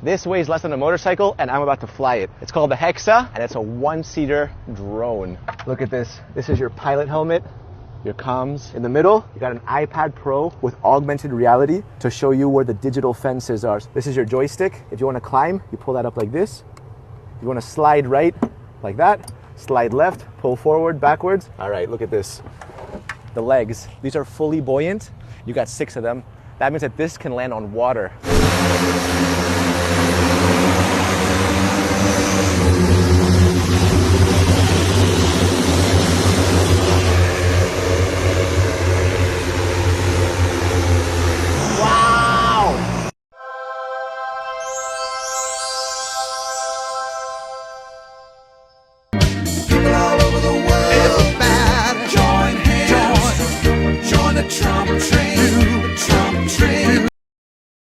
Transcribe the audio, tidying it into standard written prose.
This weighs less than a motorcycle, and I'm about to fly it. It's called the Hexa, and it's a one-seater drone. Look at this. This is your pilot helmet, your comms. In the middle, you got an iPad Pro with augmented reality to show you where the digital fences are. This is your joystick. If you want to climb, you pull that up like this. If you want to slide right, like that. Slide left, pull forward, backwards. All right, look at this. The legs, these are fully buoyant. You got 6 of them. That means that this can land on water.